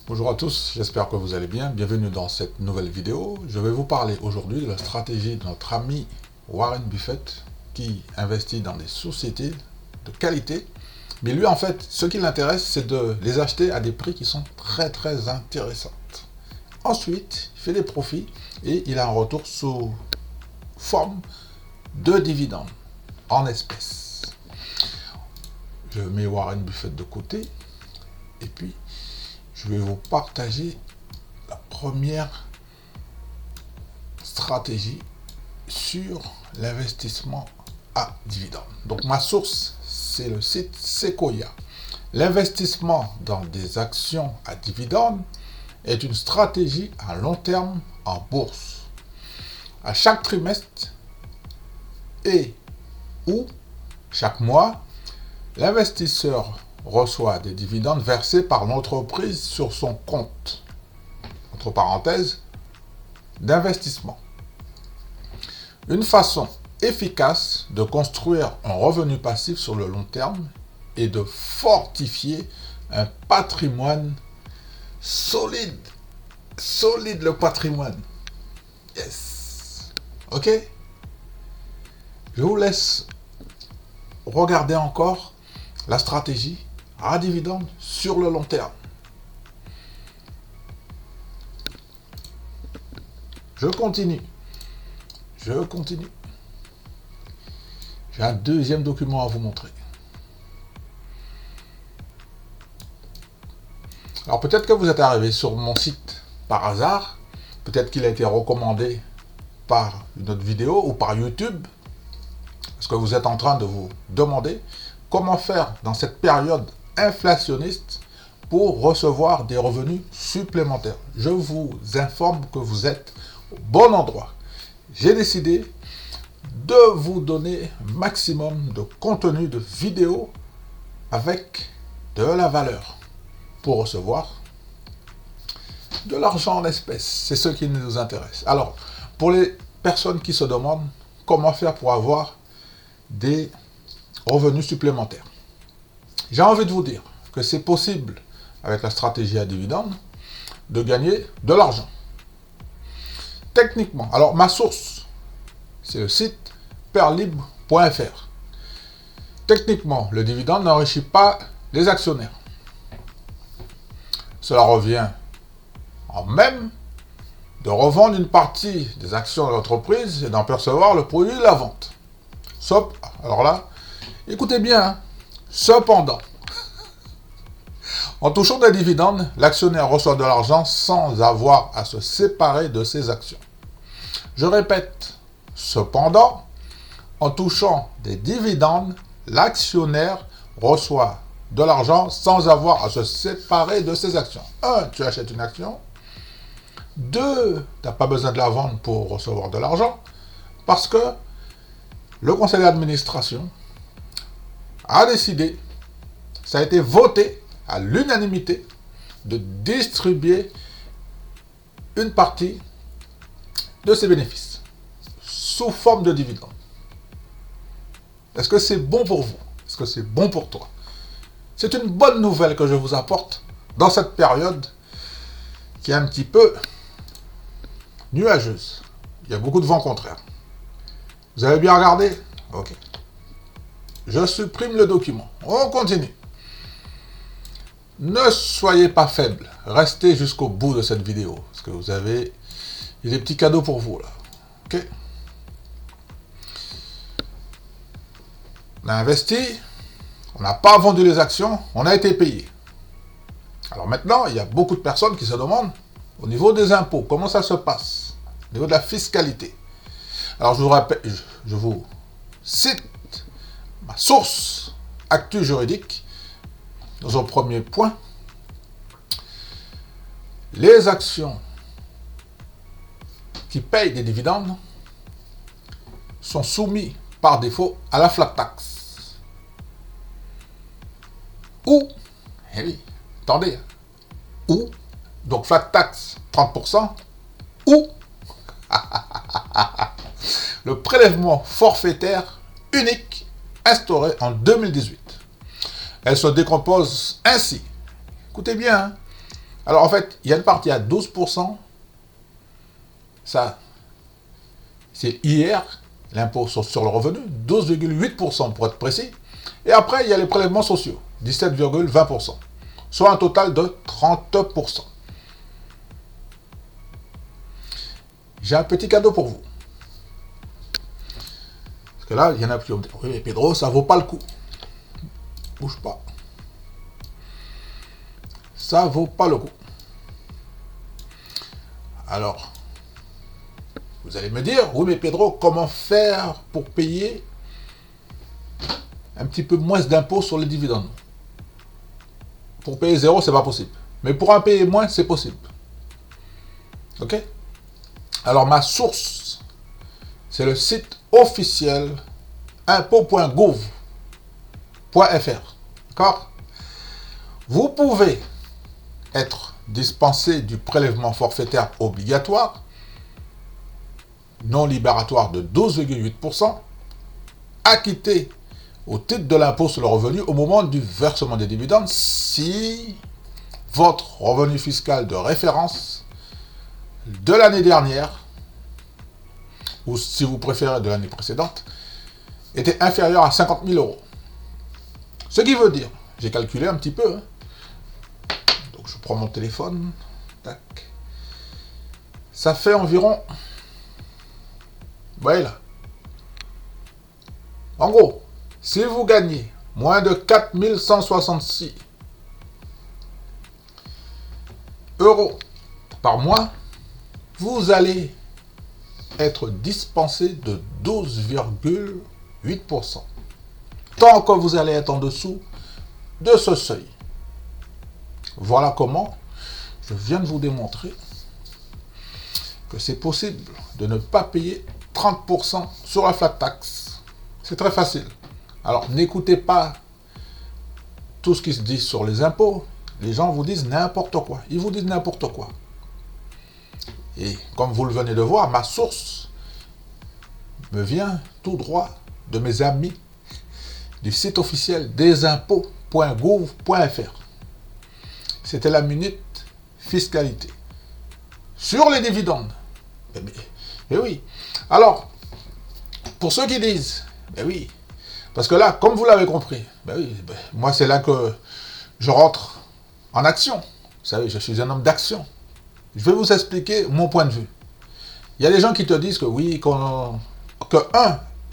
Bonjour à tous, j'espère que vous allez bien. Bienvenue dans cette nouvelle vidéo. Je vais vous parler aujourd'hui de la stratégie de notre ami Warren Buffett qui investit dans des sociétés de qualité. Mais lui, en fait, ce qui l'intéresse, c'est de les acheter à des prix qui sont très intéressants. Ensuite, il fait des profits et il a un retour sous forme de dividendes en espèces. Je mets Warren Buffett de côté et puis je vais vous partager la première stratégie sur l'investissement à dividendes. Donc ma source, c'est le site Sequoia. L'investissement dans des actions à dividendes est une stratégie à long terme en bourse. À chaque trimestre et ou chaque mois, l'investisseur reçoit des dividendes versés par l'entreprise sur son compte, entre parenthèses, d'investissement. Une façon efficace de construire un revenu passif sur le long terme et de fortifier un patrimoine solide. Solide le patrimoine. Yes. Ok? Je vous laisse regarder encore la stratégie à dividendes sur le long terme. Je continue. J'ai un deuxième document à vous montrer. Alors peut-être que vous êtes arrivé sur mon site par hasard. Peut-être qu'il a été recommandé par une autre vidéo ou par YouTube. Parce que vous êtes en train de vous demander comment faire dans cette période inflationniste pour recevoir des revenus supplémentaires. Je vous informe que vous êtes au bon endroit. J'ai décidé de vous donner un maximum de contenu de vidéos avec de la valeur pour recevoir de l'argent en espèces. C'est ce qui nous intéresse. Alors, pour les personnes qui se demandent comment faire pour avoir des revenus supplémentaires, j'ai envie de vous dire que c'est possible avec la stratégie à dividendes de gagner de l'argent. Techniquement, alors ma source, c'est le site perlibre.fr. Techniquement, le dividende n'enrichit pas les actionnaires. Cela revient en même de revendre une partie des actions de l'entreprise et d'en percevoir le produit de la vente. Alors là, écoutez bien, hein. Cependant, en touchant des dividendes, l'actionnaire reçoit de l'argent sans avoir à se séparer de ses actions. Je répète, cependant, en touchant des dividendes, l'actionnaire reçoit de l'argent sans avoir à se séparer de ses actions. 1. Tu achètes une action. 2. Tu n'as pas besoin de la vendre pour recevoir de l'argent parce que le conseil d'administration a décidé, ça a été voté à l'unanimité, de distribuer une partie de ses bénéfices sous forme de dividendes. Est-ce que c'est bon pour vous? Est-ce que c'est bon pour toi? C'est une bonne nouvelle que je vous apporte dans cette période qui est un petit peu nuageuse. Il y a beaucoup de vent contraire. Vous avez bien regardé? Ok. Je supprime le document. On continue. Ne soyez pas faible. Restez jusqu'au bout de cette vidéo. Parce que vous avez des petits cadeaux pour vous là. Ok. On a investi. On n'a pas vendu les actions. On a été payé. Alors maintenant, il y a beaucoup de personnes qui se demandent au niveau des impôts, comment ça se passe? Au niveau de la fiscalité. Alors je vous rappelle, je vous cite ma source Actu Juridique. Dans un premier point, les actions qui payent des dividendes sont soumises par défaut à la flat tax. Ou, eh oui, attendez, ou, donc flat tax 30%, ou le prélèvement forfaitaire unique instauré en 2018. Elle se décompose ainsi. Écoutez bien, hein. Alors en fait, il y a une partie à 12%. Ça, c'est hier, l'impôt sur le revenu, 12,8% pour être précis. Et après, il y a les prélèvements sociaux, 17,20%. Soit un total de 30%. J'ai un petit cadeau pour vous. Parce que là, il y en a qui vont me dire, oui, mais Pedro, ça vaut pas le coup. Bouge pas. Ça vaut pas le coup. Alors, vous allez me dire, oui, mais Pedro, comment faire pour payer un petit peu moins d'impôts sur les dividendes? Pour payer zéro, c'est pas possible. Mais pour en payer moins, c'est possible. Ok? Alors, ma source, c'est le site officiel impôt.gouv.fr. D'accord? Vous pouvez être dispensé du prélèvement forfaitaire obligatoire, non libératoire de 12,8%, acquitté au titre de l'impôt sur le revenu au moment du versement des dividendes si votre revenu fiscal de référence de l'année dernière, ou si vous préférez de l'année précédente, était inférieur à 50 000 euros. Ce qui veut dire, j'ai calculé un petit peu, hein. Donc je prends mon téléphone, tac, ça fait environ, vous voyez là, en gros, si vous gagnez moins de 4 166 euros par mois, vous allez être dispensé de 12,8%. Tant que vous allez être en dessous de ce seuil. Voilà comment je viens de vous démontrer que c'est possible de ne pas payer 30% sur la flat tax. C'est très facile. Alors, n'écoutez pas tout ce qui se dit sur les impôts. Les gens vous disent n'importe quoi. Ils vous disent n'importe quoi. Et comme vous le venez de voir, ma source me vient tout droit de mes amis du site officiel desimpôts.gouv.fr. C'était la minute fiscalité. Sur les dividendes. Eh oui. Alors, pour ceux qui disent, oui, parce que là, comme vous l'avez compris, moi c'est là que je rentre en action. Vous savez, je suis un homme d'action. Je vais vous expliquer mon point de vue. Il y a des gens qui te disent que oui,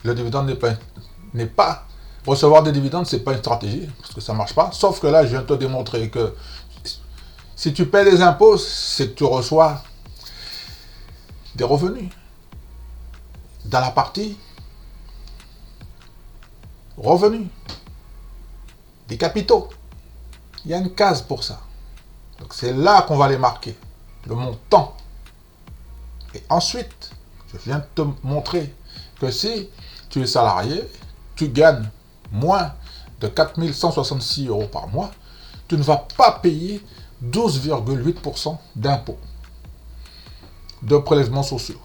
le dividende n'est pas recevoir des dividendes, c'est pas une stratégie, parce que ça marche pas. Sauf que là, je viens de te démontrer que si tu paies des impôts, c'est que tu reçois des revenus. Dans la partie revenus, des capitaux. Il y a une case pour ça. Donc c'est là qu'on va les marquer. Le montant. Et ensuite, je viens de te montrer que si tu es salarié, tu gagnes moins de 4 166 euros par mois, tu ne vas pas payer 12,8% d'impôts, de prélèvements sociaux.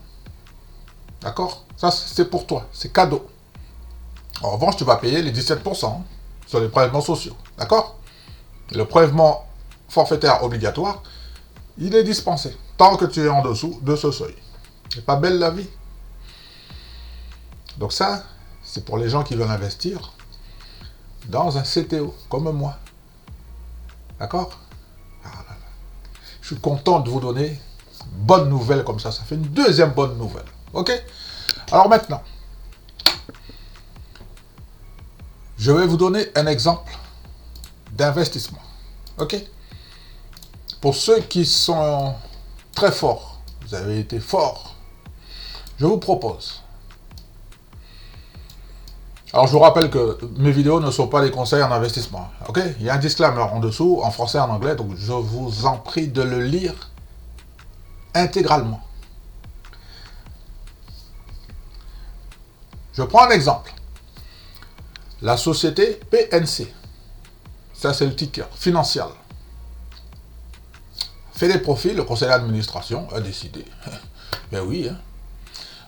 D'accord? Ça, c'est pour toi, c'est cadeau. En revanche, tu vas payer les 17% sur les prélèvements sociaux. D'accord? Le prélèvement forfaitaire obligatoire, il est dispensé, tant que tu es en dessous de ce seuil. C'est pas belle la vie. Donc ça, c'est pour les gens qui veulent investir dans un CTO, comme moi. D'accord? Je suis content de vous donner bonne nouvelle comme ça. Ça fait une deuxième bonne nouvelle. Ok? Alors maintenant, je vais vous donner un exemple d'investissement. Ok? Pour ceux qui sont très forts, vous avez été forts, je vous propose. Alors je vous rappelle que mes vidéos ne sont pas des conseils en investissement. Ok? Il y a un disclaimer en dessous, en français et en anglais, donc je vous en prie de le lire intégralement. Je prends un exemple. La société PNC, ça c'est le ticker, Financial, fait des profits, le conseil d'administration a décidé, ben oui, hein,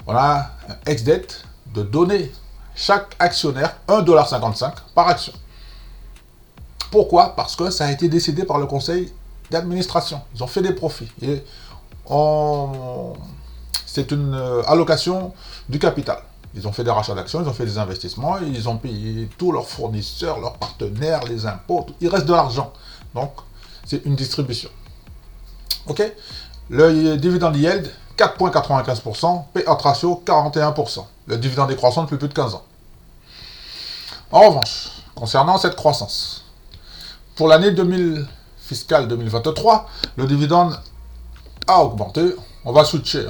on a un ex-dette de donner chaque actionnaire 1,55 $ par action. Pourquoi? Parce que ça a été décidé par le conseil d'administration. Ils ont fait des profits. Et c'est une allocation du capital. Ils ont fait des rachats d'actions, ils ont fait des investissements, et ils ont payé tous leurs fournisseurs, leurs partenaires, les impôts. Il reste de l'argent. Donc, c'est une distribution. OK? Le dividende yield, 4,95%, payout ratio, 41%. Le dividende décroissant depuis plus de 15 ans. En revanche, concernant cette croissance, pour l'année fiscale 2023, le dividende a augmenté. On va switcher.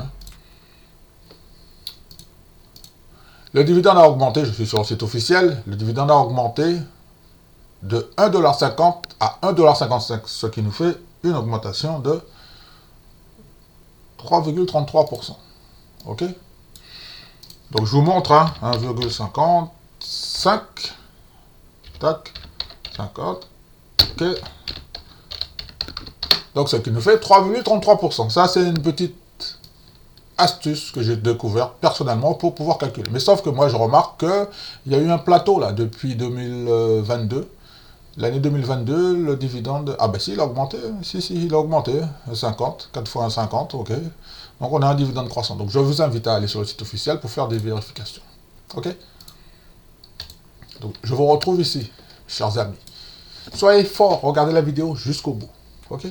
Le dividende a augmenté, je suis sur le site officiel, le dividende a augmenté de 1,50$ à 1,55$, ce qui nous fait une augmentation de 3,33%. OK? Donc je vous montre, 1,55, tac, 50, OK. Donc ce qui nous fait 3,33%. Ça, c'est une petite astuce que j'ai découvert personnellement pour pouvoir calculer. Mais sauf que moi, je remarque qu'il y a eu un plateau là depuis 2022. L'année 2022, le dividende... Ah ben si, il a augmenté. Si, il a augmenté. 50, 4 fois 1,50, ok. Donc on a un dividende croissant. Donc je vous invite à aller sur le site officiel pour faire des vérifications. Ok. Donc je vous retrouve ici, chers amis. Soyez forts, regardez la vidéo jusqu'au bout. Ok.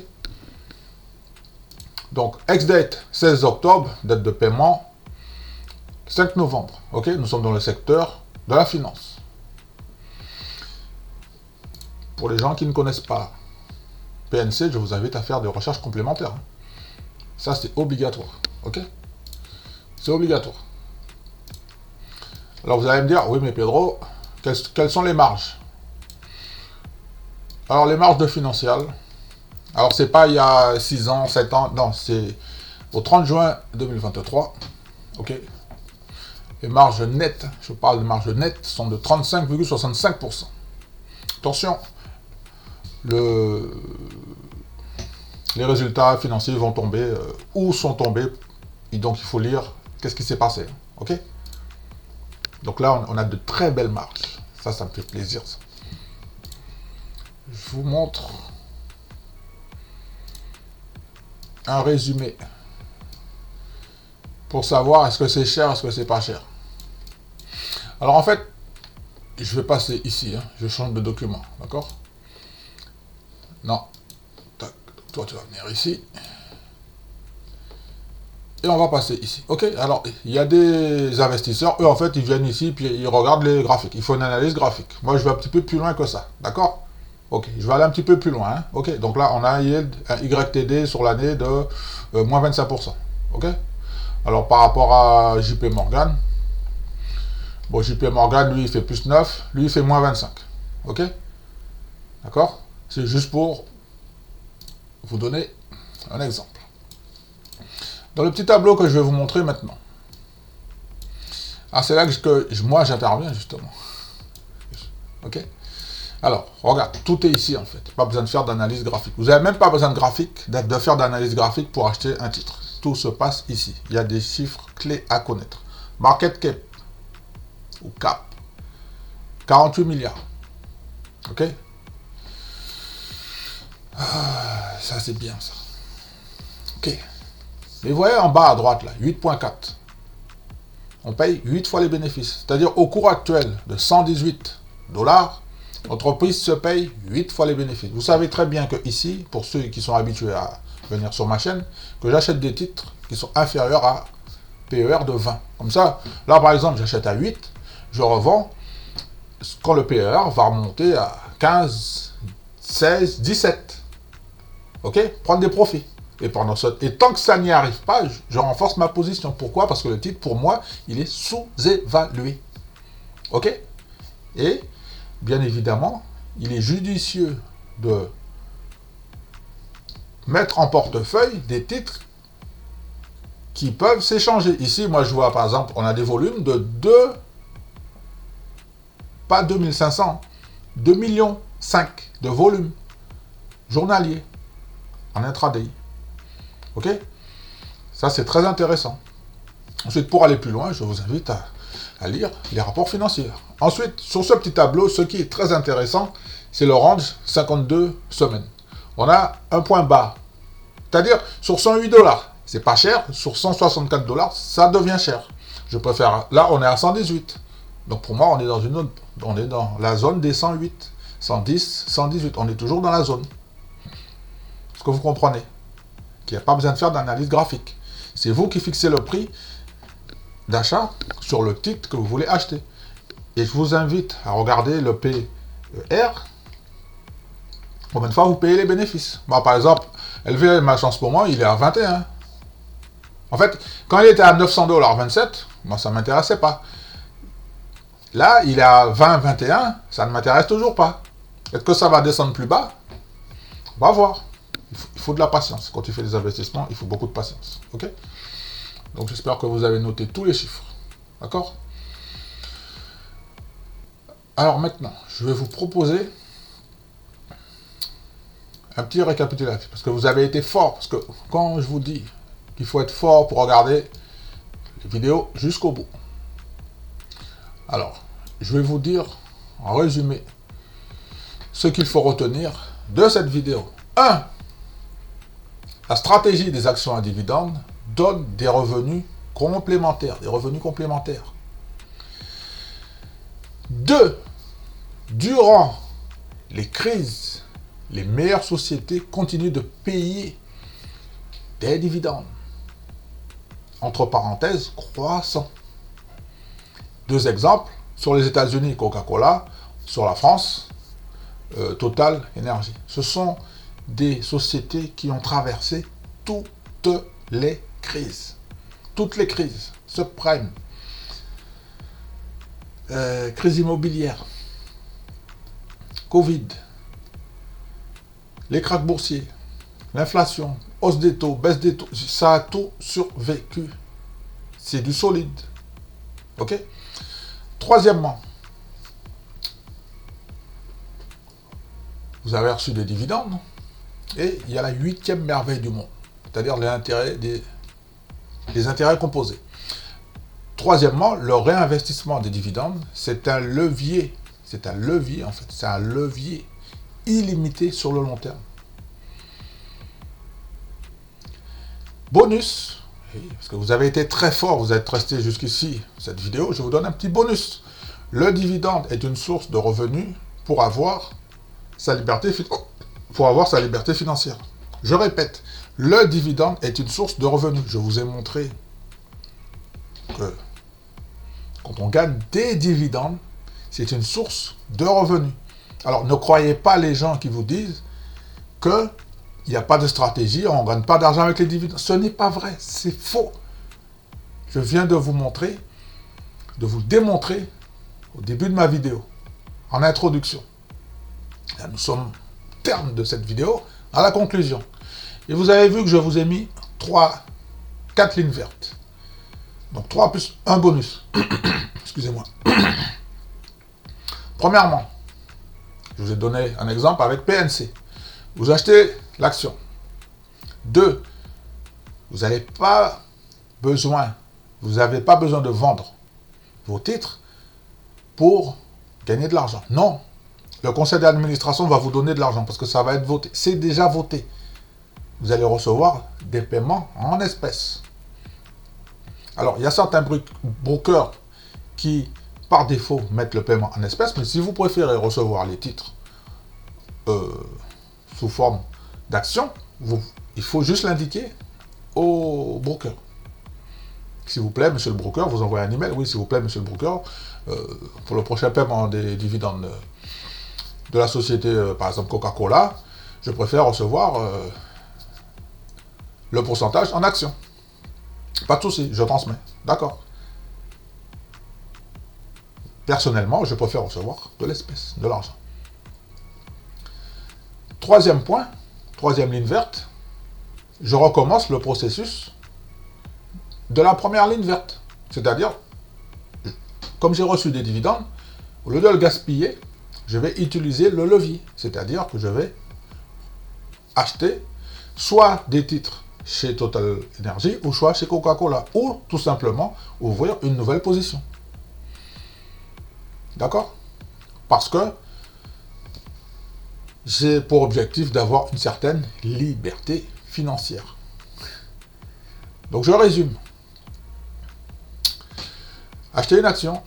Donc, ex-date, 16 octobre, date de paiement, 5 novembre. Ok, nous sommes dans le secteur de la finance. Pour les gens qui ne connaissent pas PNC, je vous invite à faire des recherches complémentaires. Ça, c'est obligatoire. Ok? C'est obligatoire. Alors, vous allez me dire, oui, mais Pedro, quelles sont les marges? Alors, les marges de financial... Alors, c'est pas il y a 6 ans, 7 ans, non, c'est au 30 juin 2023, ok. Les marges nettes, je parle de marges nettes, sont de 35,65%. Attention, les résultats financiers vont tomber, ou sont tombés, et donc il faut lire qu'est-ce qui s'est passé, ok. Donc là, on a de très belles marges, ça me fait plaisir, ça. Je vous montre... un résumé pour savoir est-ce que c'est cher, est-ce que c'est pas cher. Alors en fait, je vais passer ici, je change de document, d'accord? Non, tac, toi tu vas venir ici, et on va passer ici, ok? Alors, il y a des investisseurs, eux en fait, ils viennent ici, puis ils regardent les graphiques, il faut une analyse graphique. Moi, je vais un petit peu plus loin que ça, d'accord? Ok, je vais aller un petit peu plus loin. Ok, donc là, on a un yield, un YTD sur l'année de moins 25%. Ok. Alors, par rapport à JP Morgan, bon, JP Morgan, lui, il fait plus 9, lui, il fait moins 25. Ok. D'accord. C'est juste pour vous donner un exemple. Dans le petit tableau que je vais vous montrer maintenant. Ah, c'est là que moi, j'interviens, justement. Ok. Alors, regarde, tout est ici en fait. Pas besoin de faire d'analyse graphique. Vous n'avez même pas besoin de faire d'analyse graphique pour acheter un titre. Tout se passe ici. Il y a des chiffres clés à connaître. Market cap, ou cap, 48 milliards. Ok. Ça c'est bien ça. Ok. Mais vous voyez en bas à droite là, 8,4. On paye 8 fois les bénéfices. C'est-à-dire au cours actuel de 118 $, l'entreprise se paye 8 fois les bénéfices. Vous savez très bien que ici, pour ceux qui sont habitués à venir sur ma chaîne, que j'achète des titres qui sont inférieurs à PER de 20. Comme ça, là par exemple, j'achète à 8, je revends quand le PER va remonter à 15, 16, 17. Ok? Prendre des profits. Et tant que ça n'y arrive pas, je renforce ma position. Pourquoi? Parce que le titre, pour moi, il est sous-évalué. Ok? Et bien évidemment, il est judicieux de mettre en portefeuille des titres qui peuvent s'échanger. Ici, moi, je vois, par exemple, on a des volumes de 2,5 millions de volumes journaliers en intraday. Ok? Ça, c'est très intéressant. Ensuite, pour aller plus loin, je vous invite à lire les rapports financiers. Ensuite, sur ce petit tableau, ce qui est très intéressant, c'est le range 52 semaines. on a un point bas. C'est-à-dire, sur 108 $, c'est pas cher. Sur 164 $, ça devient cher. Je préfère... Là, on est à 118. Donc, pour moi, on est dans la zone des 108. 110, 118. On est toujours dans la zone. Est-ce que vous comprenez? Qu'il n'y a pas besoin de faire d'analyse graphique. C'est vous qui fixez le prix d'achat sur le titre que vous voulez acheter. Et je vous invite à regarder le PER. Combien de fois vous payez les bénéfices? Moi, par exemple, LVMH en ce moment, il est à 21. En fait, quand il était à 900 $, 27, moi, ça ne m'intéressait pas. Là, il est à 20, 21, ça ne m'intéresse toujours pas. Est-ce que ça va descendre plus bas? On va voir. Il faut de la patience. Quand tu fais des investissements, il faut beaucoup de patience. Ok? Donc, j'espère que vous avez noté tous les chiffres. D'accord? Alors maintenant, je vais vous proposer un petit récapitulatif. Parce que vous avez été fort. Parce que quand je vous dis qu'il faut être fort pour regarder les vidéos jusqu'au bout. Alors, je vais vous dire, en résumé, ce qu'il faut retenir de cette vidéo. 1. La stratégie des actions à dividendes donne des revenus complémentaires. 2. Durant les crises, les meilleures sociétés continuent de payer des dividendes. Entre parenthèses, croissants. 2 exemples, sur les États-Unis, Coca-Cola, sur la France, Total Énergie. Ce sont des sociétés qui ont traversé toutes les crises. Toutes les crises. Subprime, crise immobilière, Covid, les krachs boursiers, l'inflation, hausse des taux, baisse des taux, ça a tout survécu. C'est du solide. Ok? Troisièmement, vous avez reçu des dividendes et il y a la 8e merveille du monde, c'est-à-dire les intérêts composés. Troisièmement, le réinvestissement des dividendes, c'est un levier en fait, c'est un levier illimité sur le long terme. Bonus, parce que vous avez été très fort, vous êtes resté jusqu'ici, cette vidéo, je vous donne un petit bonus. Le dividende est une source de revenus pour avoir sa liberté financière. Je répète, le dividende est une source de revenus. Je vous ai montré que quand on gagne des dividendes, c'est une source de revenus. Alors, ne croyez pas les gens qui vous disent qu'il n'y a pas de stratégie, on ne gagne pas d'argent avec les dividendes. Ce n'est pas vrai, c'est faux. Je viens de vous montrer, de vous démontrer au début de ma vidéo, en introduction. Là, nous sommes au terme de cette vidéo, à la conclusion. Et vous avez vu que je vous ai mis 4 lignes vertes. Donc 3 plus un bonus. Excusez-moi. Premièrement, je vous ai donné un exemple avec PNC. Vous achetez l'action. 2. Vous n'avez pas besoin de vendre vos titres pour gagner de l'argent. Non. Le conseil d'administration va vous donner de l'argent parce que ça va être voté. C'est déjà voté. Vous allez recevoir des paiements en espèces. Alors, il y a certains brokers qui, par défaut, mettent le paiement en espèces, mais si vous préférez recevoir les titres sous forme d'action, il faut juste l'indiquer au broker. S'il vous plaît, monsieur le broker, vous envoyez un email. Oui, s'il vous plaît, monsieur le broker, pour le prochain paiement des dividendes de la société, par exemple Coca-Cola, je préfère recevoir le pourcentage en action. Pas de souci, je transmets. D'accord. Personnellement, je préfère recevoir de l'espèce, de l'argent. Troisième point, troisième ligne verte, je recommence le processus de la première ligne verte. C'est-à-dire, comme j'ai reçu des dividendes, au lieu de le gaspiller, je vais utiliser le levier. C'est-à-dire que je vais acheter soit des titres chez Total Energy ou soit chez Coca-Cola, ou tout simplement ouvrir une nouvelle position. D'accord? Parce que j'ai pour objectif d'avoir une certaine liberté financière. Donc je résume. Acheter une action,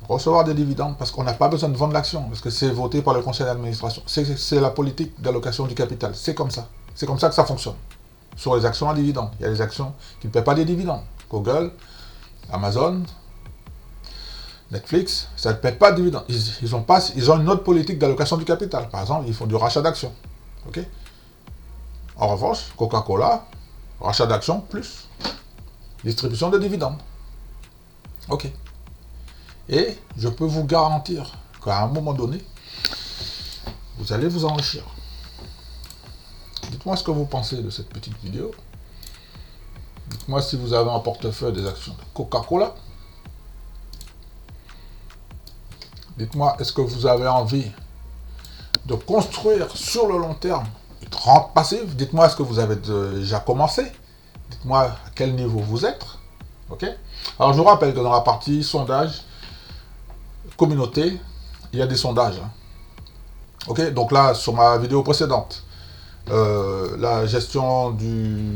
recevoir des dividendes, parce qu'on n'a pas besoin de vendre l'action, parce que c'est voté par le conseil d'administration. C'est la politique d'allocation du capital. C'est comme ça. C'est comme ça que ça fonctionne. Sur les actions à dividendes. Il y a des actions qui ne paient pas des dividendes. Google, Amazon, Netflix, ça ne paie pas de dividendes. Ils ont une autre politique d'allocation du capital. Par exemple, ils font du rachat d'actions. Okay. En revanche, Coca-Cola, rachat d'actions plus distribution de dividendes. Ok. Et je peux vous garantir qu'à un moment donné, vous allez vous enrichir. Dites-moi ce que vous pensez de cette petite vidéo. Dites-moi si vous avez en portefeuille des actions de Coca-Cola. Dites-moi, est-ce que vous avez envie de construire sur le long terme une rente passive? Dites-moi, est-ce que vous avez déjà commencé? Dites-moi à quel niveau vous êtes. Ok. Alors, je vous rappelle que dans la partie sondage, communauté, il y a des sondages. Ok. Donc là, sur ma vidéo précédente, la gestion du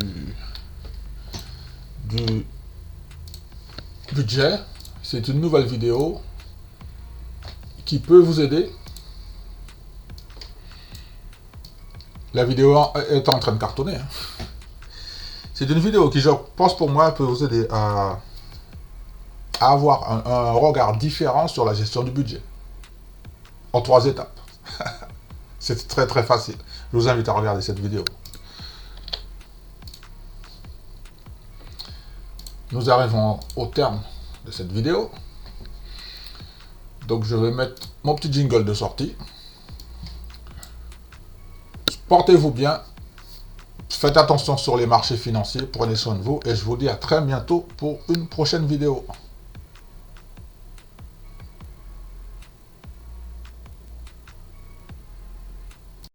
budget, c'est une nouvelle vidéo qui peut vous aider. La vidéo est en train de cartonner. C'est une vidéo qui, je pense pour moi, peut vous aider à avoir un regard différent sur la gestion du budget. En 3 étapes. C'est très très facile. Je vous invite à regarder cette vidéo. Nous arrivons au terme de cette vidéo. Donc je vais mettre mon petit jingle de sortie. Portez-vous bien. Faites attention sur les marchés financiers. Prenez soin de vous. Et je vous dis à très bientôt pour une prochaine vidéo.